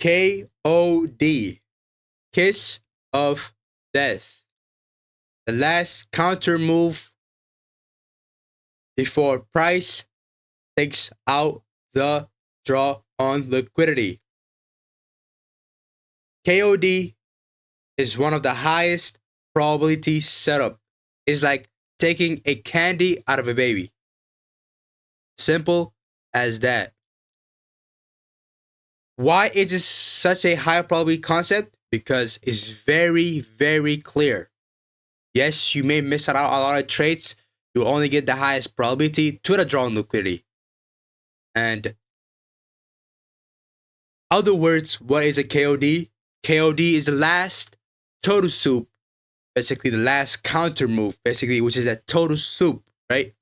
KOD, kiss of death. The last counter move before price takes out the draw on liquidity. KOD is one of the highest probability setup. It's like taking a candy out of a baby. Simple as that. Why is this such a high probability concept? Because it's very, very clear. Yes, you may miss out on a lot of trades. You only get the highest probability to the draw on liquidity. And other words, what is a KOD? KOD is the last total soup, basically the last counter move, basically, which is a total soup, right?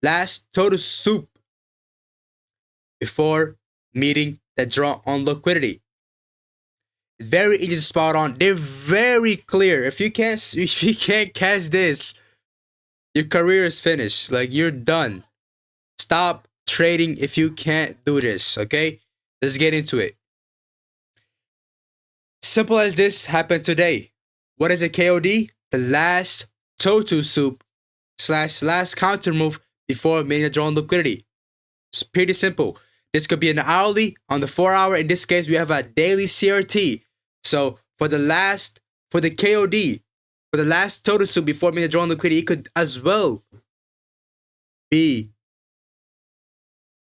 Last total soup before meeting the draw on liquidity. It's very easy to spot on. They're very clear. If you can't catch this, your career is finished. Like, you're done. Stop trading if you can't do this, okay? Let's get into it. Simple as this happened today. What is a KOD? The last total soup / last counter move before meeting the draw on liquidity. It's pretty simple. This could be an hourly, on the 4 hour. In this case, we have a daily CRT. So for the KOD, for the last total soup before meeting the draw on liquidity, it could as well be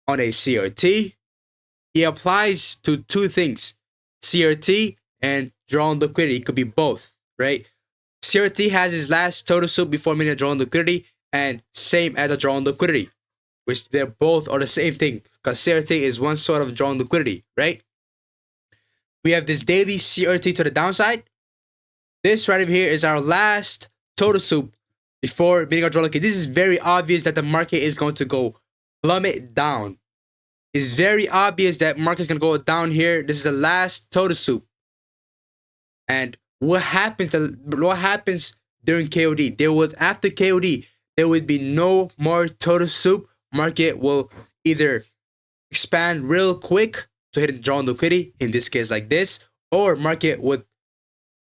on a CRT. It applies to two things, CRT and draw on liquidity. It could be both, right? CRT has its last total soup before meeting the draw on liquidity, and same as the draw on liquidity, which they're both are the same thing, because CRT is one sort of draw on liquidity, right? We have this daily CRT to the downside. This right over here is our last total soup before meeting our draw on liquidity. This is very obvious that the market is going to go plummet down. It's very obvious that market's going to go down here. This is the last total soup. And what happens during KOD? After KOD, there would be no more total soup. Market will either expand real quick to hit draw on liquidity, in this case like this, or market would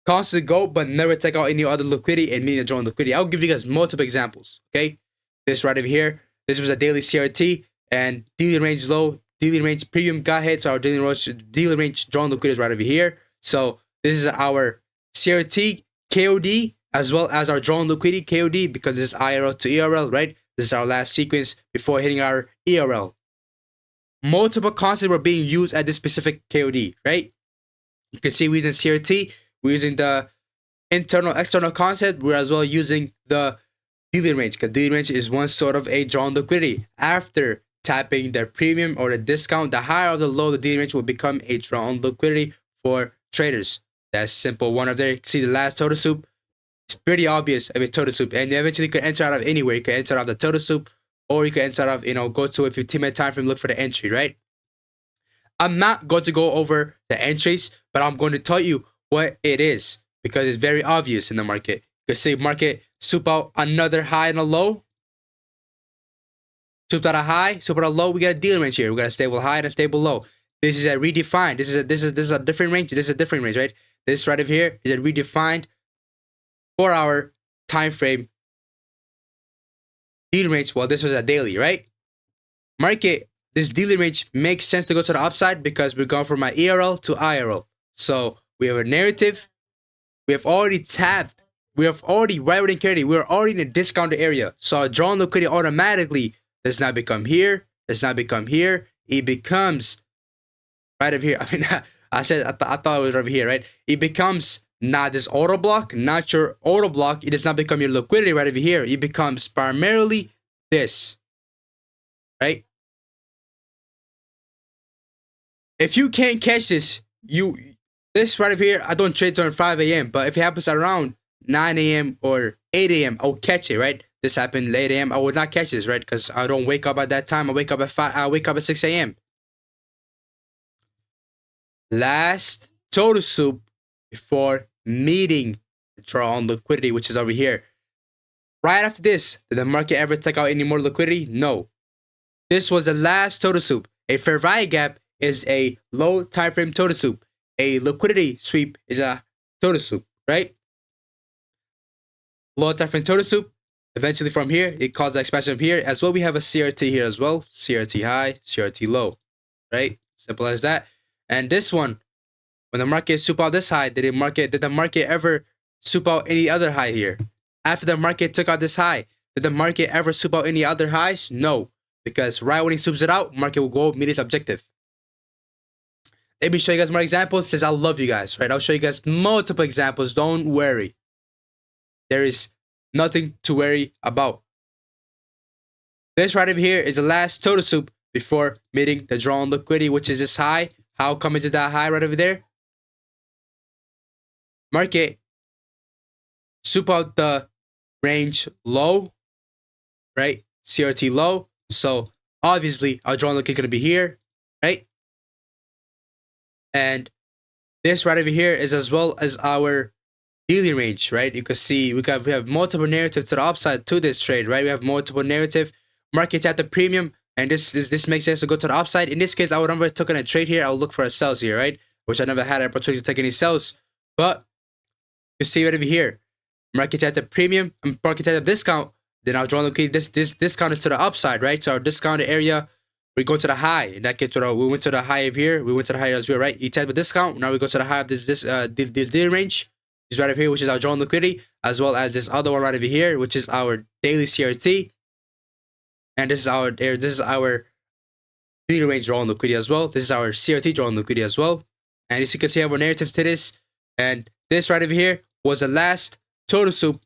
constantly go but never take out any other liquidity and meet a draw on liquidity. I'll give you guys multiple examples, okay? This right over here, this was a daily CRT, and daily range low, daily range premium got hit, so our daily range draw on liquidity is right over here. So this is our CRT KOD as well as our draw on liquidity KOD, because this is IRL to ERL, right? This is our last sequence before hitting our ERL. Multiple concepts were being used at this specific KOD, right? You can see we're using CRT, we're using the external concept, we're as well using the daily range, because daily range is one sort of a draw on liquidity. After tapping the premium or the discount, the higher or the low, the daily range will become a draw on liquidity for traders. That's simple. One of there. See the last total soup? It's pretty obvious of a total soup, and eventually you can enter out of anywhere. You can enter out of the total soup, or you can enter out of, go to a 15-minute time frame, look for the entry, right? I'm not going to go over the entries, but I'm going to tell you what it is, because it's very obvious in the market. You can see market soup out another high and a low. Soup out a high, soup out a low. We got a deal range here. We got a stable high and a stable low. This is a redefined. This is a different range. This is a different range, right? This right over here is a redefined 4-hour time frame deal range. Well, this was a daily, right? Market, this daily range makes sense to go to the upside because we're going from my ERL to IRL. So we have a narrative. We have already tapped. We have already right within carry. We're already in the discounted area. So our draw on liquidity automatically does not become here. Does not become here. It becomes right over here. I mean, I thought it was over here, right? It becomes not this auto block, not your auto block. It does not become your liquidity right over here. It becomes primarily this, right? If you can't catch this, this right over here, I don't trade till 5 a.m. But if it happens around 9 a.m. or 8 a.m., I'll catch it, right? This happened late a.m. I would not catch this, right? Because I don't wake up at that time. I wake up at 5. I wake up at 6 a.m. Last total soup before meeting the draw on liquidity, which is over here. Right after this, did the market ever take out any more liquidity? No. This was the last total soup. A fair value gap is a low time frame total soup. A liquidity sweep is a total soup, right? Low time frame total soup. Eventually from here, it causes the expansion from here. As well, we have a CRT here as well. CRT high, CRT low, right? Simple as that. And this one, when the market soup out this high, did the market ever soup out any other high here? After the market took out this high, did the market ever soup out any other highs? No, because right when he soups it out, market will go meet its objective. Let me show you guys more examples since I love you guys, right? I'll show you guys multiple examples. Don't worry. There is nothing to worry about. This right over here is the last total soup before meeting the drawn liquidity, which is this high. How come it's that high right over there? Market soup out the range low, right? CRT low. So obviously our drawn liquidity is going to be here, right? And this right over here is as well as our daily range, right? You can see we have multiple narratives to the upside to this trade, right? We have multiple narrative. Markets at the premium, and this makes sense to go to the upside. In this case, I would never have taken a trade here. I'll look for a sells here, right? Which I never had an opportunity to take any sells. But you see right over here, markets at the premium, markets at the discount. Then I'll draw liquidity. This discount is to the upside, right? So our discounted area, we go to the high. In that case, we went to the high of here. We went to the high as well, right? You type a discount. Now we go to the high of this daily range. This right over here, which is our drawn liquidity, as well as this other one right over here, which is our daily CRT. And this is our daily range drawn liquidity as well. This is our CRT drawn liquidity as well. And as you can see, I have our narratives to this. And this right over here was the last total soup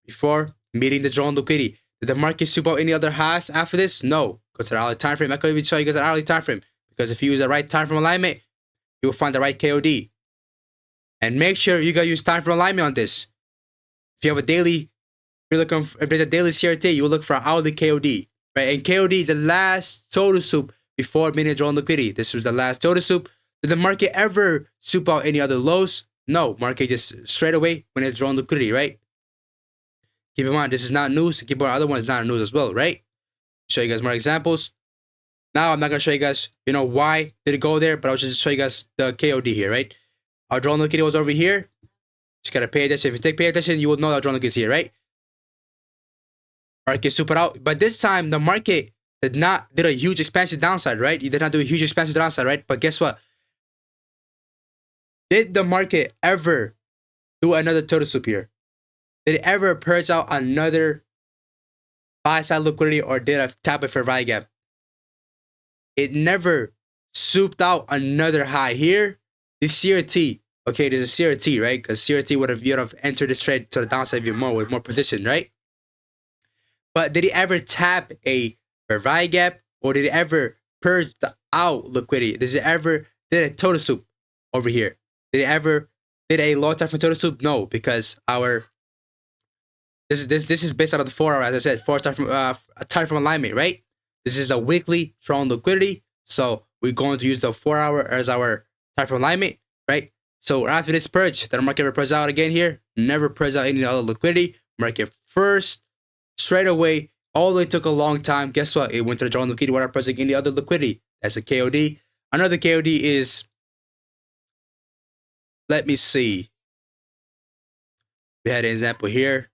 before meeting the drawn liquidity. Did the market soup out any other highs after this? No. Go to the hourly time frame. I could even show you guys an hourly time frame, because if you use the right time frame alignment, you will find the right KOD. And make sure you gotta use time frame alignment on this. If you have a daily, if there's a daily CRT, you will look for an hourly KOD, right? And KOD is the last total soup before meeting the drawn liquidity. This was the last total soup. Did the market ever soup out any other lows? No. Market just straight away when it's drawn liquidity, right? Keep in mind, this is not news. Keep in mind, other one is not news as well, right? Show you guys more examples. Now I'm not gonna show you guys, why did it go there, but I'll just show you guys the KOD here, right? Our drawn liquidity was over here. Just gotta pay attention. If you pay attention, you will know our drawn liquidity is here, right? Market super out, but this time the market did a huge expansion downside, right? It did not do a huge expansion downside, right? But guess what? Did the market ever do another total soup here? Did it ever purge out another buy side liquidity, or did a tap a fair value gap? It never souped out another high here. The CRT, okay, there's a CRT, right? Because CRT would have entered this trade to the downside even more with more position, right? But did it ever tap a fair value gap, or did it ever purge out liquidity? Did a total soup over here? Did a low time for total soup? No, because this is based out of the 4 hour, as I said, 4 time from alignment, right? This is the weekly drawn liquidity, so we're going to use the 4 hour as our time from alignment, right? So after this purge, the market ever purge out again here, never purge out any other liquidity. Market first, straight away, although it took a long time, guess what? It went to the drawn liquidity without purging any other liquidity. That's a KOD. Another KOD is, let me see. We had an example here.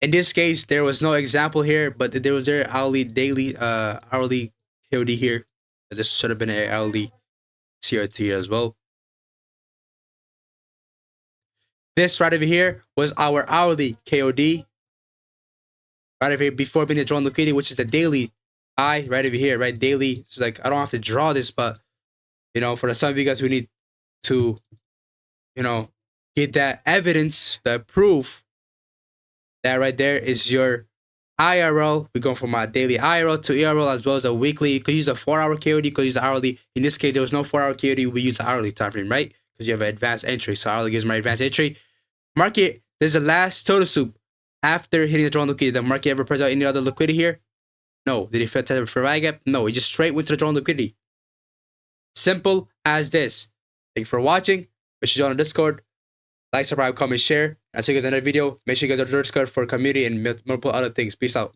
In this case, there was no example here, but there was their hourly KOD here. This should have been an hourly CRT as well. This right over here was our hourly KOD. Right over here before being a drawn liquidity, which is the daily high right over here, right? Daily. It's like, I don't have to draw this, but for some of you guys who need to, get that evidence, that proof, that right there is your IRL. We're going from my daily IRL to ERL, as well as a weekly. You could use a 4 hour KOD, you could use the hourly. In this case, there was no 4 hour KOD. We use the hourly time frame, right? Because you have an advanced entry. So hourly gives my advanced entry. Market, there's the last total soup after hitting the drawn liquidity. The market ever purchased out any other liquidity here? No. Did it fit to the fair value gap? No. It just straight went to the drawn liquidity. Simple as this. Thank you for watching. Make sure you join the Discord. Like, subscribe, comment, share. I'll see you guys in another video. Make sure you guys are Discord for community and multiple other things. Peace out.